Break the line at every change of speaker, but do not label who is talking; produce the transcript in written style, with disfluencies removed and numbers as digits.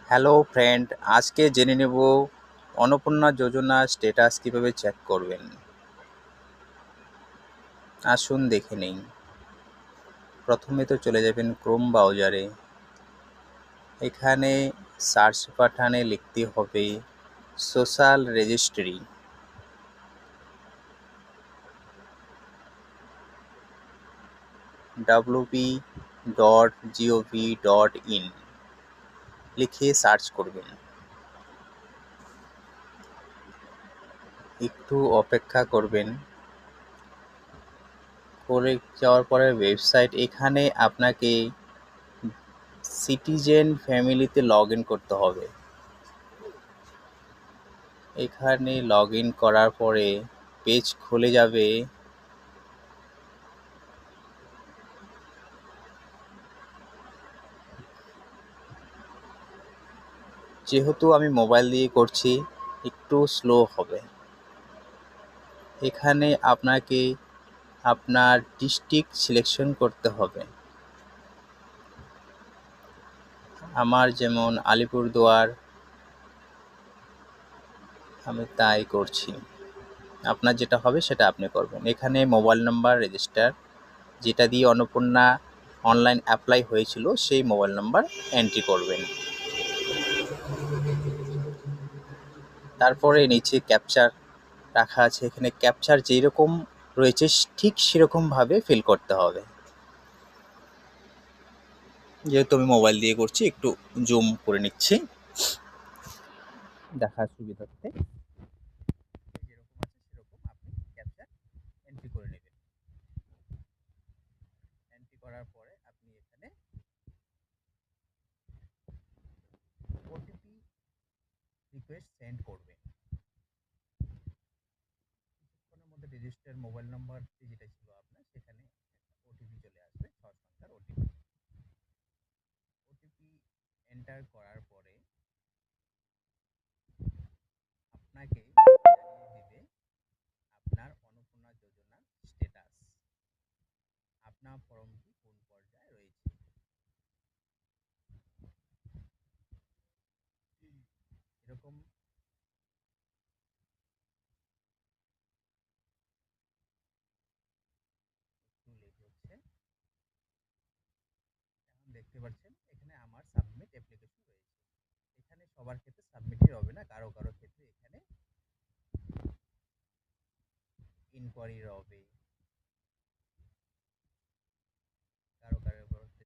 Hello friend, আজকে জেনে নেব অন্নপূর্ণা যোজনা স্ট্যাটাস কিভাবে চেক করবেন। আসুন দেখে নেই। প্রথমে তো চলে যাবেন ক্রোম ব্রাউজারে। এখানে সার্চ বাটনে লিখতে হবে সোশ্যাল রেজিস্ট্রি। wp.gov.in লিখে সার্চ করবেন। একটু অপেক্ষা করবেন। করে যাওয়ার পরে ওয়েবসাইট, এখানে আপনাকে সিটিজেন ফ্যামিলিতে লগ ইন করতে হবে। এখানে লগ ইন করার পরে পেজ খুলে যাবে। যেহেতু আমি মোবাইল দিয়ে করছি, একটু স্লো হবে। এখানে আপনাকে আপনার ডিস্ট্রিক্ট সিলেকশন করতে হবে। আমার যেমন আলিপুরদুয়ার, আমি তাই করছি। আপনার যেটা হবে সেটা আপনি করবেন। এখানে মোবাইল নাম্বার রেজিস্টার, যেটা দিয়ে অন্নপূর্ণা অনলাইন অ্যাপ্লাই হয়েছিল, সেই মোবাইল নাম্বার এন্ট্রি করবেন। তারপরে নিচে ক্যাপচার রাখা আছে, এখানে ক্যাপচার যেরকম রয়েছে ঠিক সেরকমভাবে ফিল করতে হবে। যেহেতু আমি মোবাইল দিয়ে করছি, একটু জুম করে নিচ্ছি দেখার সুবিধার্থে। যেরকম আছে সেরকম আপনি ক্যাপচার এন্ট্রি করে নেবেন। এন্ট্রি করার পরে আপনি এখানে ওটিপি রিকোয়েস্ট সেন্ড করবেন। কিছুক্ষণের মধ্যে রেজিস্টার মোবাইল নাম্বার যেটা ছিল আপনার, সেখানে ওটিপি চলে আসবে, 6 সংখ্যার ওটিপি। ওটিপি এন্টার করার পরে আপনাকে জানিয়ে দিবে আপনার অন্নপূর্ণা যোজনার স্ট্যাটাস, আপনার ফর্মটি কোন পর্যায়ে রয়েছে। এরকম একটু লেট হচ্ছে। এখন দেখতে পাচ্ছেন এখানে আমার সাবমিট অ্যাপ্লিকেশন রয়েছে। এখানে সবার ক্ষেত্রে সাবমিটই হবে না, কারো কারো ক্ষেত্রে এখানে ইনকোয়ারি হবে,